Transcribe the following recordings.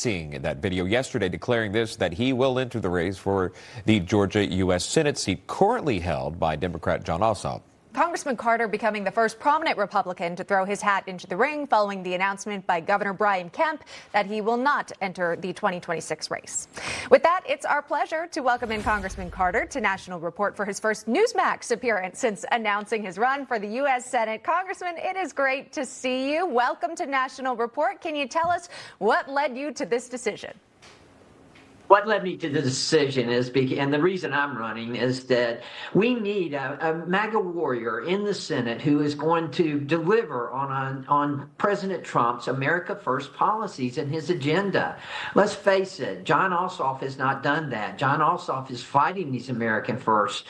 seeing in that video yesterday declaring that he will enter the race for the Georgia U.S. Senate seat currently held by Democrat Jon Ossoff. Congressman Carter becoming the first prominent Republican to throw his hat into the ring following the announcement by Governor Brian Kemp that he will not enter the 2026 race. With that, it's our pleasure to welcome in Congressman Carter to National Report for his first Newsmax appearance since announcing his run for the U.S. Senate. Congressman, it is great to see you. Welcome to National Report. Can you tell us what led you to this decision? What led me to the decision and the reason I'm running is that we need a MAGA warrior in the Senate who is going to deliver on President Trump's America First policies and his agenda. Let's face it, Jon Ossoff has not done that. Jon Ossoff is fighting these American First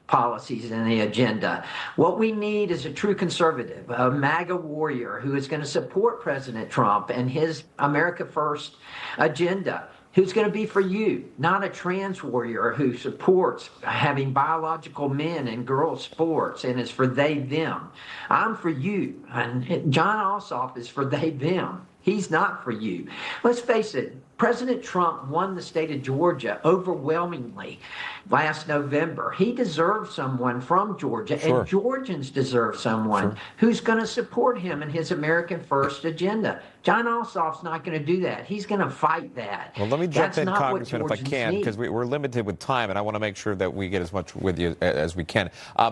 policies and the agenda. What we need is a true conservative, a MAGA warrior who is going to support President Trump and his America First agenda. Who's going to be for you, not a trans warrior who supports having biological men and girls sports and is for they, them. I'm for you. And Jon Ossoff is for they, them. He's not for you. Let's face it, President Trump won the state of Georgia overwhelmingly last November. He deserves someone from Georgia, and Georgians deserve someone who's going to support him in his American First agenda. Jon Ossoff's not going to do that. He's going to fight that. Well, let me jump in, Congressman, if I can, because we're limited with time, and I want to make sure that we get as much with you as we can.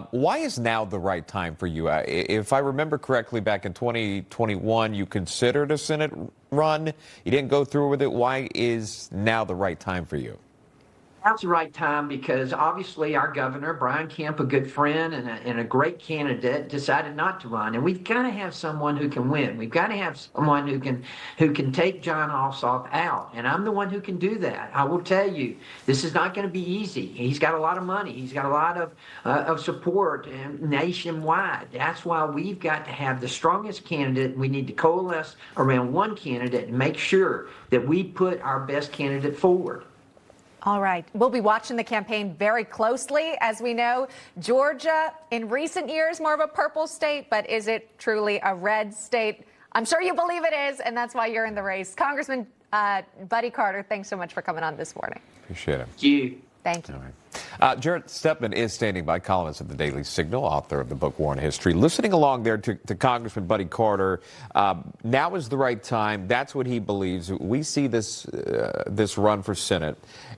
Why is now the right time for you? If I remember correctly, back in 2021, you considered a Senate run. You didn't go through with it. Why is now the right time for you? Now's the right time because obviously our governor, Brian Kemp, a good friend and a great candidate, decided not to run. And we've got to have someone who can win. We've got to have someone who can take Jon Ossoff out. And I'm the one who can do that. I will tell you, this is not going to be easy. He's got a lot of money. He's got a lot of support nationwide. That's why we've got to have the strongest candidate. We need to coalesce around one candidate and make sure that we put our best candidate forward. All right. We'll be watching the campaign very closely. As we know, Georgia, in recent years, more of a purple state, but is it truly a red state? I'm sure you believe it is, and that's why you're in the race. Congressman Buddy Carter, thanks so much for coming on this morning. Appreciate it. Thank you. Thank you. All right. Jarrett Stepman is standing by, columnist at the Daily Signal, author of the book War and History. Listening along there to Congressman Buddy Carter, now is the right time. That's what he believes. We see this run for Senate.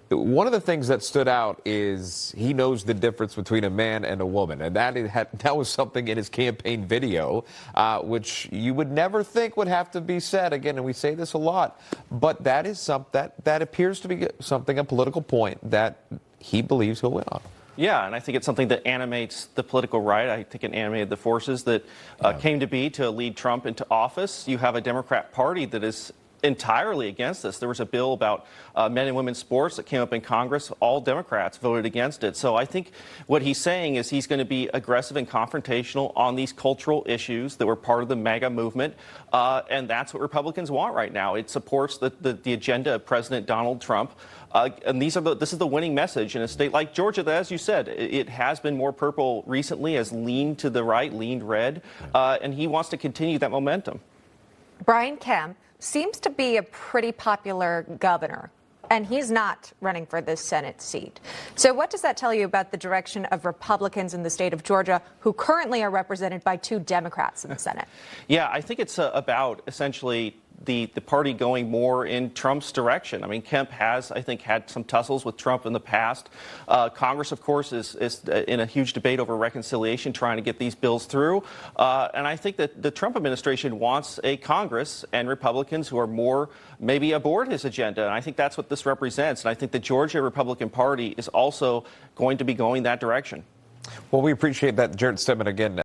One of the things that stood out is he knows the difference between a man and a woman, and that was something in his campaign video, which you would never think would have to be said again. And we say this a lot, but that is something that appears to be something, a political point that he believes he'll win on. Yeah, and I think it's something that animates the political right. I think it animated the forces that came to be to lead Trump into office. You have a Democrat Party that is entirely against this. There was a bill about men and women's sports that came up in Congress. All Democrats voted against it. So I think what he's saying is he's going to be aggressive and confrontational on these cultural issues that were part of the MAGA movement. And that's what Republicans want right now. It supports the agenda of President Donald Trump. And this is the winning message in a state like Georgia that, as you said, it has been more purple recently, has leaned to the right, leaned red. And he wants to continue that momentum. Brian Kemp seems to be a pretty popular governor, and he's not running for this Senate seat. So what does that tell you about the direction of Republicans in the state of Georgia, who currently are represented by 2 Democrats in the Senate? Yeah, I think it's about essentially the party going more in Trump's direction. I mean, Kemp has, I think, had some tussles with Trump in the past. Congress, of course, is in a huge debate over reconciliation, trying to get these bills through. And I think that the Trump administration wants a Congress and Republicans who are more maybe aboard his agenda. And I think that's what this represents. And I think the Georgia Republican Party is also going to be going that direction. Well, we appreciate that, Jarrett Stepman, again.